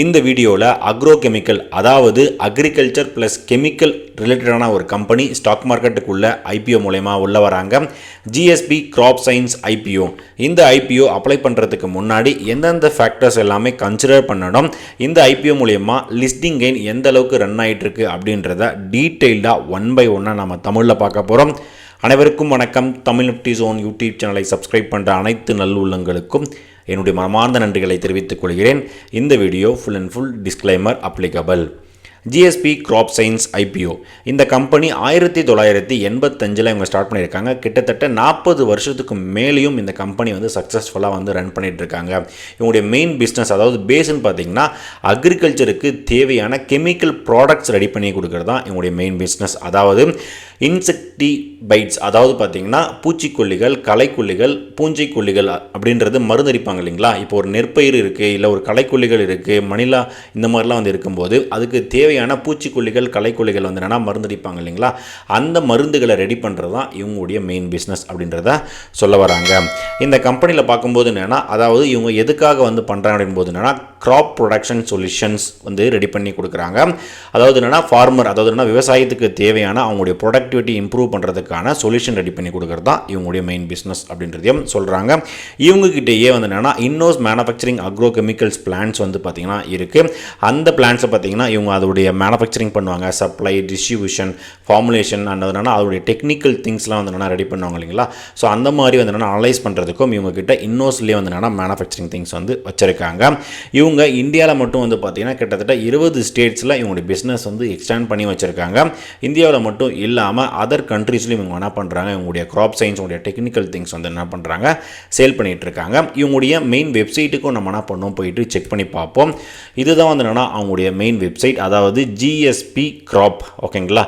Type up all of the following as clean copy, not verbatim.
இந்த வீடியோவில் அக்ரோகெமிக்கல் அதாவது அக்ரிகல்ச்சர் ப்ளஸ் கெமிக்கல் ரிலேட்டடான ஒரு கம்பெனி ஸ்டாக் மார்க்கெட்டுக்குள்ளே ஐபிஓ மூலயமா உள்ள வராங்க. GSP crop science IPO. இந்த ஐபிஓ அப்ளை பண்ணுறதுக்கு முன்னாடி எந்தெந்த ஃபேக்டர்ஸ் எல்லாமே கன்சிடர் பண்ணணும், இந்த ஐபிஓ மூலயமா லிஸ்டிங் கெயின் எந்த அளவுக்கு ரன் ஆகிட்டுருக்கு அப்படின்றத டீட்டெயில்டாக ஒன் பை ஒன்னாக நம்ம தமிழில் பார்க்க போகிறோம். அனைவருக்கும் வணக்கம். தமிழ் நிஃப்டி ஜோன் யூடியூப் சேனலை சப்ஸ்கிரைப் பண்ணுற அனைத்து நல்லுள்ளங்களுக்கும் என்னுடைய மனமார்ந்த நன்றிகளை தெரிவித்துக் கொள்கிறேன். இந்த video full and full disclaimer applicable. GSP crop science IPO இந்த கம்பெனி 1985 இவங்க ஸ்டார்ட் பண்ணியிருக்காங்க. கிட்டத்தட்ட 40 வருஷத்துக்கு மேலேயும் இந்த கம்பெனி சக்ஸஸ்ஃபுல்லாக ரன் பண்ணிகிட்டு இருக்காங்க. இவங்களுடைய மெயின் பிஸ்னஸ் அதாவது பேஸ்ன்னு பார்த்தீங்கன்னா அக்ரிகல்ச்சருக்கு தேவையான கெமிக்கல் ப்ராடக்ட்ஸ் ரெடி பண்ணி கொடுக்குறது தான் இவங்களுடைய மெயின் பிஸ்னஸ். அதாவது இன்செக்டிபைட்ஸ் அதாவது பார்த்தீங்கன்னா பூச்சிக்கொல்லிகள், களைக்கொல்லிகள், பூஞ்சைக்கொல்லிகள் அப்படின்றது மருந்தடிப்பாங்க இல்லைங்களா. இப்போ ஒரு நெற்பயிர் இருக்குது, இல்லை ஒரு களைக்கொல்லிகள் இருக்குது, மணிலா இந்த மாதிரிலாம் இருக்கும்போது அதுக்கு தேவையான பூச்சிக்கொல்லிகள், களைக்கொல்லிகள் என்னென்னா மருந்தடிப்பாங்க இல்லைங்களா. அந்த மருந்துகளை ரெடி பண்ணுறது தான் இவங்களுடைய மெயின் பிஸ்னஸ் அப்படின்றத சொல்ல வராங்க. இந்த கம்பெனியில் பார்க்கும்போது என்னென்னா, அதாவது இவங்க எதுக்காக பண்ணுறாங்க அப்படின்போது என்னென்னா கிராப் ப்ரொடக்ஷன் சொல்யூஷன்ஸ் ரெடி பண்ணி கொடுக்குறாங்க. அதாவது என்னென்னா ஃபார்மர், அதாவது என்ன விவசாயத்துக்கு தேவையான அவங்களுடைய ப்ரொடக்டிவிட்டி இம்ப்ரூவ் பண்ணுறதுக்கான சொல்யூஷன் ரெடி பண்ணி கொடுக்குறது தான் இவங்களுடைய மெயின் பிஸ்னஸ் அப்படின்றதையும் சொல்கிறாங்க. இவங்ககிட்டயே என்னென்னா இன்னோஸ் மேனுஃபேக்சரிங் அக்ரோ கெமிக்கல்ஸ் பிளான்ஸ் பார்த்திங்கன்னா இருக்குது. அந்த பிளான்ஸை பார்த்திங்கன்னா இவங்க அதோடைய மேனுஃபேக்சரிங் பண்ணுவாங்க, சப்ளை, டிஸ்ட்ரிபியூஷன், ஃபார்முலேஷன் அண்ட் அதோடைய டெக்னிக்கல் திங்ஸ்லாம் ரெடி பண்ணுவாங்க இல்லைங்களா. ஸோ அந்த மாதிரி அனலைஸ் பண்ணுறதுக்கும் இவங்ககிட்ட இன்னோஸ்லேயே மேனுஃபேக்சரிங் திங்ஸ் வச்சுருக்காங்க. இவங்க இந்தியாவில் மட்டும் பார்த்திங்கன்னா கிட்டத்தட்ட 20 ஸ்டேட்ஸில் இவங்களுடைய பிஸ்னஸ் எக்ஸ்டெண்ட் பண்ணி வச்சுருக்காங்க. இந்தியாவில் மட்டும் இல்லாமல் அதர் கண்ட்ரீஸ்லையும் இவங்க என்ன பண்ணுறாங்க, இவங்களுடைய கிராப் சயின்ஸ் உடைய டெக்னிக்கல் திங்ஸ் என்ன பண்ணுறாங்க, சேல் பண்ணிகிட்டு இருக்காங்க. இவங்களுடைய மெயின் வெப்சைட்டுக்கும் நம்ம என்ன பண்ணோம், போயிட்டு செக் பண்ணி பார்ப்போம். இதுதான் என்னென்னா அவங்களுடைய மெயின் வெப்சைட், அதாவது ஜிஎஸ்பி கிராப் ஓகேங்களா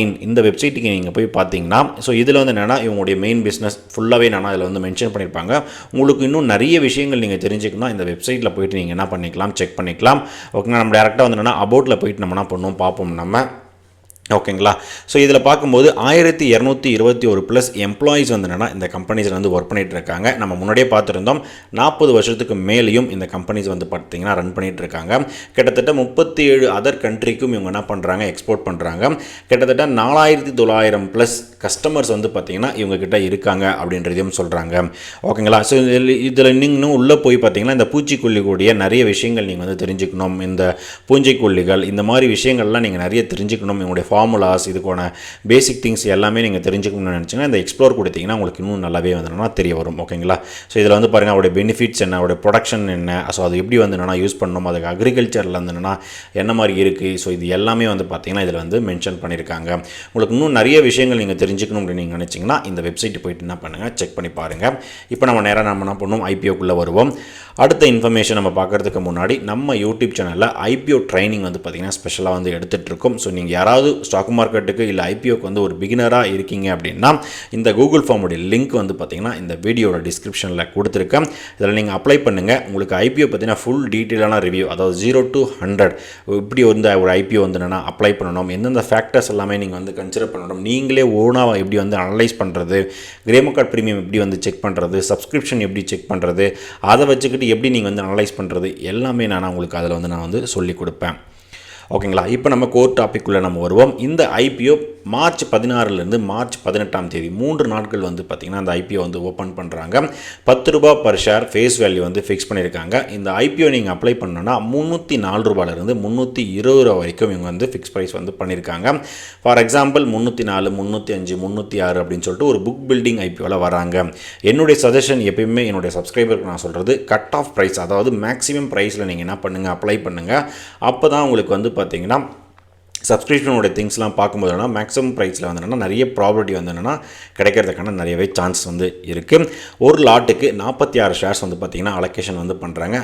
.in. இந்த வெப்சைட்டுக்கு நீங்கள் போய் பார்த்தீங்கன்னா ஸோ இதில் என்னென்னா இவங்களுடைய மெயின் பிஸ்னஸ் ஃபுல்லாகவே என்னென்னா இதில் மென்ஷன் பண்ணியிருப்பாங்க. உங்களுக்கு இன்னும் நிறைய விஷயங்கள் நீங்கள் தெரிஞ்சுக்கணும், இந்த வெப்சைட்டில் போயிட்டு நீங்கள் என்ன பண்ணிக்கலாம், செக் பண்ணிக்கலாம். ஓகேங்களா. நம்ம டேரெக்டாக என்னென்னா அபவுட்டில் போயிட்டு நம்ம என்ன பண்ணுவோம் பார்ப்போம் நம்ம. ஓகேங்களா. ஸோ இதில் பார்க்கும்போது 1221 ப்ளஸ் எம்ப்ளாயீஸ் என்னென்னா இந்த கம்பெனிஸ் ஒர்க் பண்ணிகிட்டு இருக்காங்க. நம்ம முன்னாடியே பார்த்துருந்தோம் 40 வருஷத்துக்கு மேலேயும் இந்த கம்பெனிஸ் பார்த்திங்கன்னா ரன் பண்ணிகிட்டு இருக்காங்க. கிட்டத்தட்ட 37 அதர் கண்ட்ரிக்கும் இவங்க என்ன பண்ணுறாங்க, எக்ஸ்போர்ட் பண்ணுறாங்க. கிட்டத்தட்ட 4900 ப்ளஸ் கஸ்டமர்ஸ் பார்த்திங்கன்னா இவங்ககிட்ட இருக்காங்க அப்படின்றதையும் சொல்கிறாங்க. ஓகேங்களா. ஸோ இதில் நீங்கள் உள்ளே போய் பார்த்திங்கன்னா இந்த பூச்சிக்கொல்லிக்கூடிய நிறைய விஷயங்கள் நீங்கள் தெரிஞ்சுக்கணும். இந்த பூஞ்சைக்கொல்லிகள் இந்த மாதிரி விஷயங்கள்லாம் நீங்கள் நிறைய தெரிஞ்சுக்கணும். இவங்களுடைய ஃபார்முலாஸ், இதுக்கான பேசிக் திங்ஸ் எல்லாமே நீங்கள் தெரிஞ்சுக்கணும்னு நினச்சிங்கன்னா இந்த எக்ஸ்ப்ளோர் கொடுத்தீங்கன்னா உங்களுக்கு இன்னும் நல்லாவே தெரிய வரும். ஓகேங்களா. ஸோ இதில் பாருங்கள் அவருடைய பெனிஃபிட்ஸ் என்ன, அவருடைய ப்ரொடக்ஷன் என்ன, ஸோ அது எப்படி என்னென்னா யூஸ் பண்ணணும், அதுக்கு அக்ரிகல்ச்சரில் என்னென்னா என்ன மாதிரி இருக்குது, ஸோ இது எல்லாமே பார்த்தீங்கன்னா இதில் மென்ஷன் பண்ணியிருக்காங்க. உங்களுக்கு இன்னும் நிறைய விஷயங்கள் நீங்கள் தெரிஞ்சுக்கணும் அப்படின்னு நீங்கள் நினச்சிங்கன்னா இந்த வெப்சைட்டு போயிட்டு என்ன பண்ணுங்கள், செக் பண்ணி பாருங்கள். இப்போ நம்ம நேராக நம்ம என்ன பண்ணுவோம், ஐபிஓக்குள்ளே வருவோம். அடுத்த இன்ஃபர்மேஷன் நம்ம பார்க்குறதுக்கு முன்னாடி நம்ம யூடியூப் சேனலில் ஐபிஓ ட்ரைனிங் பார்த்திங்கன்னா ஸ்பெஷலாக எடுத்துகிட்ருக்கோம். ஸோ நீங்கள் யாராவது ஸ்டாக் மார்க்கெட்டுக்கு இல்லை ஐபிஓக்கு ஒரு பிகினராக இருக்கீங்க அப்படின்னா இந்த கூகுள் ஃபார்முடைய லிங்க் பார்த்திங்கன்னா இந்த வீடியோட டிஸ்கிரிப்ஷனில் கொடுத்துருக்கேன். இதில் நீங்கள் அப்ளை பண்ணுங்கள். உங்களுக்கு ஐபிஓ பார்த்திங்கன்னா ஃபுல் டீட்டெயிலான ரிவ்யூ, அதாவது 0 to 100 இப்படி ஒரு ஐபிஓ என்னென்னா அப்ளை பண்ணணும், எந்தெந்த ஃபேக்டர்ஸ் எல்லாமே நீங்கள் கன்சிடர் பண்ணணும், நீங்களே ஓனாக எப்படி அனலைஸ் பண்ணுறது, கிரேமோ கார்டு ப்ரீமியம் எப்படி செக் பண்ணுறது, சப்ஸ்கிரிப்ஷன் எப்படி செக் பண்ணுறது, அதை வச்சுக்கிட்டு எப்படி நீங்கள் அனலைஸ் பண்ணுறது எல்லாமே நான் உங்களுக்கு அதில் நான் சொல்லிக் கொடுப்பேன். ஓகேங்களா. இப்போ நம்ம கோர் டாபிக்குள்ளே நம்ம வருவோம். இந்த ஐபிஓ மார்ச் 16 மார்ச் 18 3 நாட்கள் பார்த்திங்கன்னா அந்த ஐபிஓ ஓப்பன் பண்ணுறாங்க. 10 ரூபா per share face value fix பண்ணியிருக்காங்க. இந்த ஐபிஓ நீங்கள் அப்ளை பண்ணணும்னா 304 ரூபாயிலிருந்து 320 ரூபா வரைக்கும் இவங்க ஃபிக்ஸ் ப்ரைஸ் பண்ணியிருக்காங்க. ஃபார் எக்ஸாம்பிள் 304, 305, 306 அப்படின்னு சொல்லிட்டு ஒரு புக் பில்டிங் ஐபிஓவில் வராங்க. என்னுடைய சஜஷன் எப்பயுமே என்னுடைய சப்ஸ்கிரைபருக்கு நான் சொல்கிறது கட் ஆஃப் ப்ரைஸ், அதாவது மேக்ஸிமம் ப்ரைஸில் நீங்கள் என்ன பண்ணுங்கள், அப்ளை பண்ணுங்கள். அப்போ தான் உங்களுக்கு பார்த்திங்கன்னா சப்ஸ்கிரிப்ஷனோட திங்ஸ்லாம் பார்க்கும்போது மேக்ஸிமம் ப்ரைஸில் என்னென்னா நிறைய ப்ராபர்ட்டி என்னென்னா கிடைக்கிறதுக்கான நிறையவே சான்ஸ் இருக்குது. ஒரு லாட்டுக்கு 46 ஷேர்ஸ் பார்த்திங்கன்னா அலோகேஷன் பண்ணுறாங்க.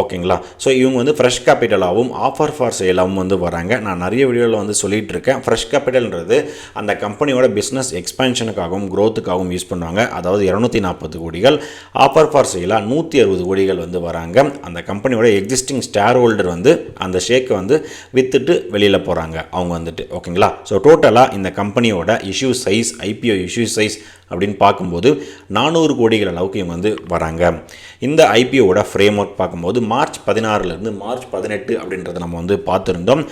ஓகேங்களா. ஸோ இவங்க ஃப்ரெஷ் கேபிட்டலாகவும் ஆஃபர் ஃபார் சேலாகவும் வராங்க. நான் நிறைய வீடியோவில் சொல்லிகிட்டு இருக்கேன். ஃப்ரெஷ் கேபிட்டல்ன்றது அந்த கம்பெனியோட பிஸ்னஸ் எக்ஸ்பேன்ஷனுக்காகவும் க்ரோத்துக்காகவும் யூஸ் பண்ணுவாங்க. அதாவது 240 கோடிகள். ஆஃபர் ஃபார் சேலாக 160 கோடிகள் வராங்க. அந்த கம்பெனியோட எக்ஸிஸ்டிங் ஷேர் ஹோல்டர் அந்த ஷேக்கை விற்றுட்டு வெளியில் போகிறாங்க அவங்க ஓகேங்களா. ஸோ டோட்டலாக இந்த கம்பெனியோட issue size, IPO issue size அப்படின்னு பார்க்கும்போது 400 கோடிகள் அளவுக்கு இவங்க வந்து வராங்க. இந்த ஐபிஓட ஃப்ரேம் ஒர்க் பார்க்கும்போது மார்ச் 16லேருந்து மார்ச் 18 அப்படின்றத நம்ம வந்து பார்த்துருந்தோம்.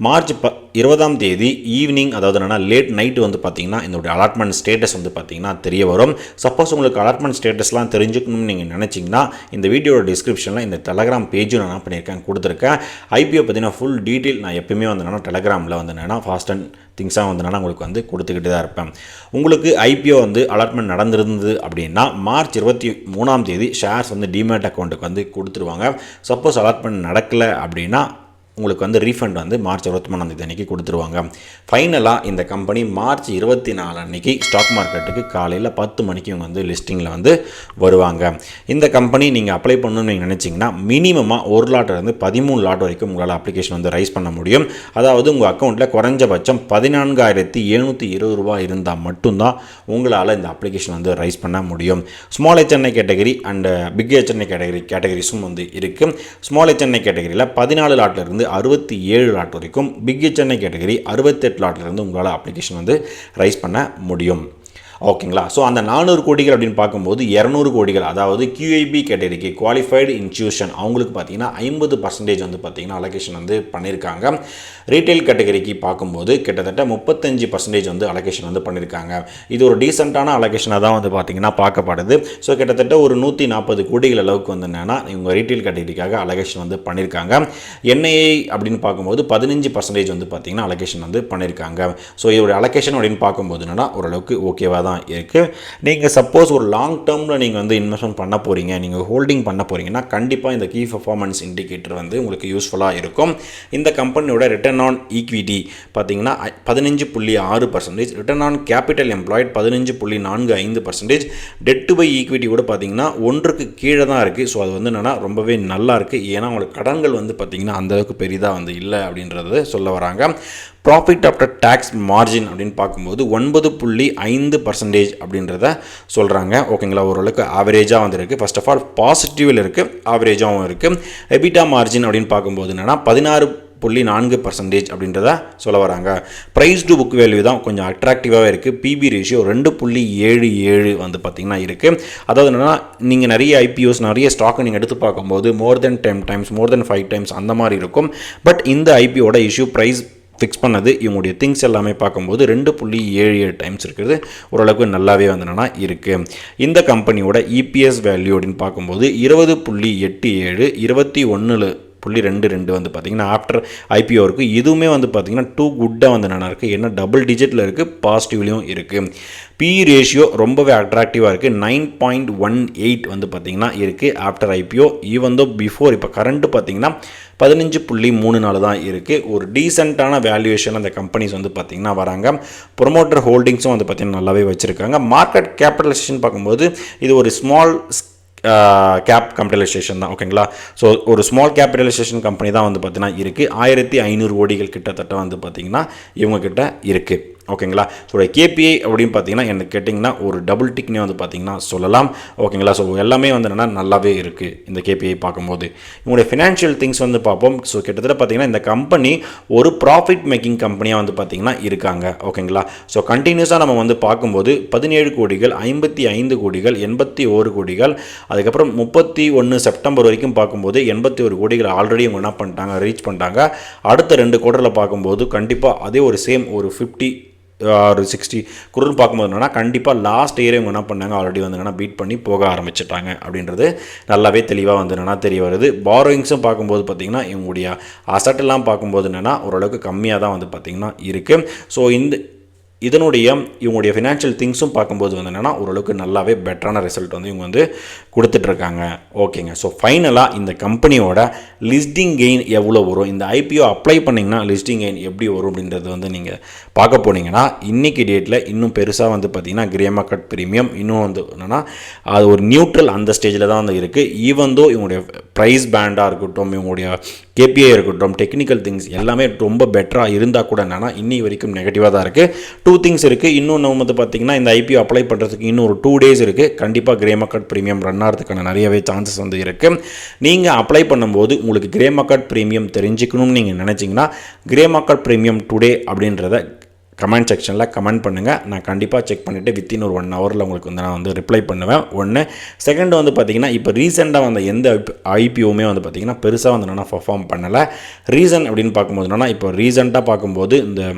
மார்ச் 20ஆம் தேதி ஈவினிங், அதாவது என்னென்னா லேட் நைட்டு வந்து பார்த்திங்கன்னா இதோடைய அலாட்மெண்ட் ஸ்டேட்டஸ் வந்து பார்த்திங்கன்னா தெரிய வரும். சப்போஸ் உங்களுக்கு அலாட்மெண்ட் ஸ்டேட்டஸ்லாம் தெரிஞ்சுக்கணும்னு நீங்கள் நினச்சிங்கன்னா இந்த வீடியோட டிஸ்கிரிப்ஷனில் இந்த டெலகிராம் பேஜும் நான் பண்ணியிருக்கேன், கொடுத்துருக்கேன். ஐபிஓ பார்த்தீங்கன்னா ஃபுல் டீட்டெயில் நான் எப்பயுமே வந்து டெலகிராமில் வந்து ஃபாஸ்ட் அண்ட் திங்ஸாக வந்து உங்களுக்கு வந்து கொடுத்துக்கிட்டு தான் இருப்பேன். உங்களுக்கு ஐபிஓ வந்து அலாட்மெண்ட் நடந்திருந்தது அப்படின்னா மார்ச் 23ஆம் தேதி ஷேர்ஸ் வந்து டிமேட் அக்கௌண்ட்டுக்கு வந்து கொடுத்துருவாங்க. சப்போஸ் அலாட்மெண்ட் நடக்கலை அப்படின்னா உங்களுக்கு வந்து ரீஃபண்ட் வந்து மார்ச் 23ஆம் தேதி அன்றைக்கி கொடுத்துருவாங்க. ஃபைனலாக இந்த கம்பெனி மார்ச் 24 அன்றைக்கி ஸ்டாக் மார்க்கெட்டுக்கு காலையில் 10 மணிக்கு இவங்க வந்து லிஸ்டிங்கில் வந்து வருவாங்க. இந்த கம்பெனி நீங்கள் அப்ளை பண்ணணும்னு நீங்கள் நினச்சிங்கன்னா மினிமமாக 1 லாட்லேருந்து 13 லாட் வரைக்கும் உங்களால் அப்ளிகேஷன் வந்து ரைஸ் பண்ண முடியும். அதாவது உங்கள் அக்கௌண்ட்டில் குறைஞ்சபட்சம் 14,720 ரூபா இருந்தால் மட்டும்தான் உங்களால் இந்த அப்ளிகேஷன் வந்து ரைஸ் பண்ண முடியும். Small HNI category and big HNI கேட்டகரிஸும் வந்து இருக்குது. ஸ்மால் HNI கேட்டகரியில் 14 லாட்லேருந்து 67 லாட் வரைக்கும், பிக் HNI கேட்டகரி 68 லாட்லேருந்து உங்களால் அப்ளிகேஷன் வந்து ரைஸ் பண்ண முடியும். ஓகேங்களா. ஸோ அந்த 400 கோடிகள் அப்படின்னு பார்க்கும்போது 200 கோடிகள், அதாவது QIB கேட்டகரிக்கு குவாலிஃபைடு இன்ஸ்டியூஷன், அவங்களுக்கு பார்த்தீங்கன்னா 50% வந்து பார்த்திங்கன்னா அலோகேஷன் வந்து பண்ணியிருக்காங்க. ரீட்டைல் கேட்டகரிக்கு பார்க்கும்போது கிட்டத்தட்ட 35% வந்து அலோகேஷன் வந்து பண்ணியிருக்காங்க. இது ஒரு டீசெண்டான அலோகேஷனாக தான் வந்து பார்த்திங்கன்னா பார்க்கப்படுது. ஸோ கிட்டத்தட்ட ஒரு 140 கோடிகள் அளவுக்கு வந்து என்னென்னா இவங்க ரீட்டைல் கேட்டகரிக்காக அலோகேஷன் வந்து பண்ணியிருக்காங்க. NII அப்படின்னு பார்க்கும்போது 15% வந்து பார்த்திங்கன்னா அலோகேஷன் வந்து பண்ணியிருக்காங்க. ஸோ இதோட அலோகேஷன் அப்படின்னு பார்க்கும்போது என்னென்னா ஓரளவுக்கு ஓகேவாக தான் இருக்குது. நீங்கள் சப்போஸ் ஒரு லாங் டேர்மில் நீங்கள் வந்து இன்வெஸ்ட்மெண்ட் பண்ண போகிறீங்க, நீங்கள் ஹோல்டிங் பண்ண போகிறீங்கன்னா கண்டிப்பாக இந்த கீ பர்ஃபார்மன்ஸ் இண்டிகேட்டர் வந்து உங்களுக்கு யூஸ்ஃபுல்லாக இருக்கும். இந்த கம்பெனியோட ரிட்டர்ன் ஆன் ஈக்விட்டி பார்த்தீங்கன்னா 15.6%, return on capital employed 15.45%, debt to by equity கூட பார்த்தீங்கன்னா 1க்கு கீழே தான் இருக்குது. ஸோ அது வந்து என்னென்னா ரொம்பவே நல்லா இருக்குது. ஏன்னா அவங்களுக்கு கடன்கள் வந்து பார்த்திங்கன்னா அந்தளவுக்கு பெரிதாக வந்து இல்லை அப்படின்றத சொல்ல வராங்க. ப்ராஃபிட் ஆஃப்டர் டேக்ஸ் மார்ஜின் அப்படின்னு பார்க்கும்போது 9.5% அப்படின்றத சொல்கிறாங்க. ஓகேங்களா. ஓரளவுக்கு ஆவரேஜாக வந்துருக்கு. ஃபர்ஸ்ட் ஆஃப் ஆல் பாசிட்டிவில் இருக்குது, ஆவரேஜாகவும் இருக்குது. எபிட்டா மார்ஜின் அப்படின்னு பார்க்கும்போது என்னென்னா 16.4% அப்படின்றத சொல்ல வராங்க. ப்ரைஸ் டு புக் வேல்யூ தான் கொஞ்சம் அட்ராக்டிவாகவே இருக்குது. பிபி ரேஷியோ 2.77 வந்து பார்த்திங்கன்னா இருக்குது. அதாவது என்னென்னா நீங்கள் நிறைய ஐபிஓஸ் நிறைய ஸ்டாக்கை நீங்கள் எடுத்து பார்க்கும்போது மோர் தென் 10 டைம்ஸ், மோர் தென் 5 டைம்ஸ் அந்த மாதிரி இருக்கும். பட் இந்த ஐபிஓட இஷ்யூ ப்ரைஸ் ஃபிக்ஸ் பண்ணது இவங்களுடைய திங்ஸ் எல்லாமே பார்க்கும்போது 2.77 டைம்ஸ் இருக்குது. ஓரளவுக்கு நல்லாவே வந்து என்னென்னா இருக்குது. இந்த கம்பெனியோட EPS வேல்யூ அப்படின்னு பார்க்கும்போது 20.87, 21.22 வந்து பார்த்திங்கன்னா ஆஃப்டர் ஐபிஓ இருக்குது. இதுவுமே வந்து பார்த்திங்கன்னா டூ குட்டாக வந்து என்னென்னா இருக்குது. ஏன்னா டபுள் டிஜிட்டில் இருக்குது, பாசிட்டிவ்லையும் இருக்குது. பி ரேஷியோ ரொம்பவே அட்ராக்டிவாக இருக்குது. 9.18 வந்து பார்த்திங்கன்னா இருக்குது after IPO. Even though before இப்போ கரண்ட்டு பார்த்திங்கன்னா 15.34 தான் இருக்குது. ஒரு டீசெண்டான வேல்யூவேஷன் அந்த கம்பெனிஸ் வந்து பார்த்திங்கன்னா வராங்க. ப்ரொமோட்டர் ஹோல்டிங்ஸும் வந்து பார்த்திங்கன்னா நல்லாவே வச்சுருக்காங்க. மார்க்கெட் கேபிட்டலைசேஷன் பார்க்கும்போது இது ஒரு ஸ்மால் கேப் கேபிட்டலைசேஷன் தான். ஓகேங்களா. ஸோ ஒரு ஸ்மால் கேபிட்டலைசேஷன் கம்பெனி தான் வந்து பார்த்திங்கன்னா இருக்குது. 1500 கோடிகள் கிட்டத்தட்ட வந்து பார்த்திங்கன்னா இவங்கக்கிட்ட இருக்குது. ஓகேங்களா. ஸோ கேபிஐ அப்படின்னு பார்த்தீங்கன்னா எனக்கு கேட்டிங்கன்னா ஒரு டபுள் டிக்னே வந்து பார்த்திங்கன்னா சொல்லலாம். ஓகேங்களா. ஸோ எல்லாமே வந்து என்னென்னா நல்லாவே இருக்குது இந்த கேபிஐ பார்க்கும்போது. இவங்களுடைய ஃபினான்ஷியல் திங்ஸ் வந்து பார்ப்போம். ஸோ கிட்டத்தட்ட பார்த்திங்கன்னா இந்த கம்பெனி ஒரு ப்ராஃபிட் மேக்கிங் கம்பெனியாக வந்து பார்த்திங்கன்னா இருக்காங்க. ஓகேங்களா. ஸோ கண்டினியூஸாக நம்ம வந்து பார்க்கும்போது 17 கோடிகள், 55 கோடிகள், 81 கோடிகள், அதுக்கப்புறம் 31 செப்டம்பர் வரைக்கும் பார்க்கும்போது 81 கோடிகள் ஆல்ரெடி இவங்க என்ன பண்ணிட்டாங்க, ரீச் பண்ணிட்டாங்க. அடுத்த 2 குவார்ட்டரில் பார்க்கும்போது கண்டிப்பாக அதே ஒரு சேம் ஒரு 50 ஒரு 60 குரல் பார்க்கும்போது என்னன்னா கண்டிப்பாக லாஸ்ட் இயர் இவங்க என்ன பண்ணாங்க, ஆல்ரெடி வந்து என்னென்னா பீட் பண்ணி போக ஆரம்பிச்சிட்டாங்க அப்படின்றது நல்லாவே தெளிவாக வந்து என்னென்னா தெரிய வருது. பாரோயிங்ஸும் பார்க்கும்போது பார்த்திங்கன்னா இவங்களுடைய அசட்டெல்லாம் பார்க்கும்போது என்னென்னா ஓரளவுக்கு கம்மியாக தான் வந்து பார்த்திங்கன்னா இருக்குது. ஸோ இவங்களுடைய ஃபினான்ஷியல் திங்ஸும் பார்க்கும்போது வந்து என்னென்னா ஓரளவுக்கு நல்லாவே பெட்டரான ரிசல்ட் வந்து இவங்க வந்து கொடுத்துட்ருக்காங்க. ஓகேங்க. ஸோ ஃபைனலாக இந்த கம்பெனியோட லிஸ்டிங் கெயின் எவ்வளோ வரும், இந்த ஐபிஓ அப்ளை பண்ணிங்கன்னா லிஸ்டிங் கெயின் எப்படி வரும் அப்படின்றது வந்து நீங்கள் பார்க்க போனீங்கன்னா இன்றைக்கி டேட்டில் இன்னும் பெருசாக வந்து பார்த்திங்கன்னா கிரே மார்க்கெட் ப்ரீமியம் இன்னும் வந்து என்னென்னா அது ஒரு நியூட்ரல் அந்த ஸ்டேஜில் தான் வந்து இருக்குது. ஈவன் தோ இவங்களுடைய ப்ரைஸ் பேண்டாக இருக்கட்டும், இவங்களுடைய கேபிஐ இருக்கட்டும், டெக்னிக்கல் திங்ஸ் எல்லாமே ரொம்ப பெட்டராக இருந்தால் கூட என்னென்னா இன்னி வரைக்கும் நெகட்டிவாக தான் இருக்குது. 2 திங்ஸ் இருக்குது. இன்னொன்று வந்து பார்த்திங்கன்னா இந்த ஐபிஓ அப்ளை பண்ணுறதுக்கு இன்னும் ஒரு 2 டேஸ் இருக்குது. கண்டிப்பாக கிரே மார்க்கெட் ப்ரீமியம் ரன் ஆகிறதுக்கான நிறையவே சான்சஸ் வந்து இருக்குது. நீங்கள் அப்ளை பண்ணும்போது உங்களுக்கு கிரே மார்க்கெட் ப்ரீமியம் தெரிஞ்சுக்கணும்னு நீங்கள் நினச்சிங்கன்னா கிரே மார்க்கெட் ப்ரீமியம் டுடே அப்படின்றத கமெண்ட் செக்ஷனில் கமெண்ட் பண்ணுங்கள். நான் கண்டிப்பாக செக் பண்ணிவிட்டு வித்தின் ஒரு 1 ஹவரில் உங்களுக்கு வந்து நான் வந்து ரிப்ளை பண்ணுவேன். ஒன்று. செகண்ட் வந்து பார்த்திங்கன்னா, இப்போ ரீசெண்டாக வந்த எந்த ஐபிஓவுமே வந்து பார்த்திங்கன்னா பெருசாக வந்து என்னென்னா பர்ஃபார்ம் பண்ணலை. ரீசன் அப்படின்னு பார்க்கும்போது என்னென்னா, இப்போ ரீசெண்டாக பார்க்கும்போது இந்த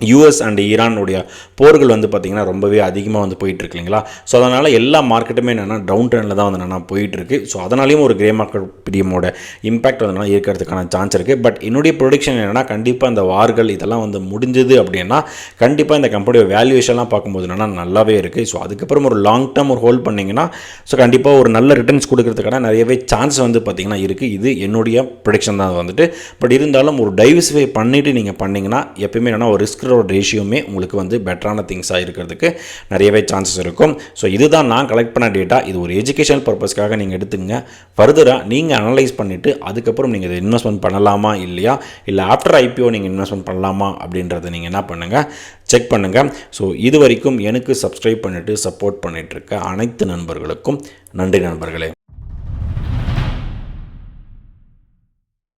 யூஎஸ் அண்ட் ஈரானுடைய போர்கள் வந்து பார்த்திங்கன்னா ரொம்பவே அதிகமாக வந்து போயிட்டுருக்கு இல்லைங்களா. ஸோ அதனால் எல்லா மார்க்கெட்டுமே என்னென்னா டவுன் ட்ரெண்டில் தான் வந்து என்னென்னா போயிட்டுருக்கு. ஸோ அதனாலேயும் ஒரு கிரே மார்க்கெட் பீரியமோட இம்பாக்ட் வந்து என்னென்னா இருக்கிறதுக்கான சான்ஸ் இருக்குது. பட் என்னுடைய ப்ரொடிக்ஷன் என்னென்னா, கண்டிப்பாக இந்த வார்கள் இதெல்லாம் வந்து முடிஞ்சது அப்படின்னா கண்டிப்பாக இந்த கம்பெனியோட வேல்யூவேஷன்லாம் பார்க்கும்போது என்னென்னா நல்லாவே இருக்குது. ஸோ அதுக்கப்புறம் ஒரு லாங் டேர்ம் ஒரு ஹோல்ட் பண்ணிங்கன்னா ஸோ கண்டிப்பாக ஒரு நல்ல ரிட்டர்ன்ஸ் கொடுக்கறதுக்கான நிறையவே சான்ஸ் வந்து பார்த்திங்கன்னா இருக்குது. இது என்னுடைய ப்ரொடிக்ஷன் தான் வந்துட்டு. பட் இருந்தாலும் ஒரு டைவர்சிஃபை பண்ணிவிட்டு நீங்கள் பண்ணிங்கன்னா எப்பயுமே என்னென்னா ஒரு ரிஸ்க் ரேஷியோமே உங்களுக்கு வந்து பெட்டரான திங்ஸாக இருக்கிறதுக்கு நிறையவே சான்சஸ் இருக்கும். ஸோ இதுதான் நான் கலெக்ட் பண்ண டேட்டா. இது ஒரு எஜுகேஷனல் பர்பஸ்க்காக நீங்கள் எடுத்துங்க. ஃபர்தராக நீங்கள் அனலைஸ் பண்ணிவிட்டு அதுக்கப்புறம் நீங்கள் இதை இன்வெஸ்ட்மெண்ட் பண்ணலாமா இல்லையா, இல்லை ஆஃப்டர் ஐபிஓ நீங்கள் இன்வெஸ்ட்மெண்ட் பண்ணலாமா அப்படின்றத நீங்கள் என்ன பண்ணுங்கள், செக் பண்ணுங்கள். ஸோ இது வரைக்கும் எனக்கு சப்ஸ்கிரைப் பண்ணிவிட்டு சப்போர்ட் பண்ணிகிட்ருக்க அனைத்து நண்பர்களுக்கும் நன்றி நண்பர்களே.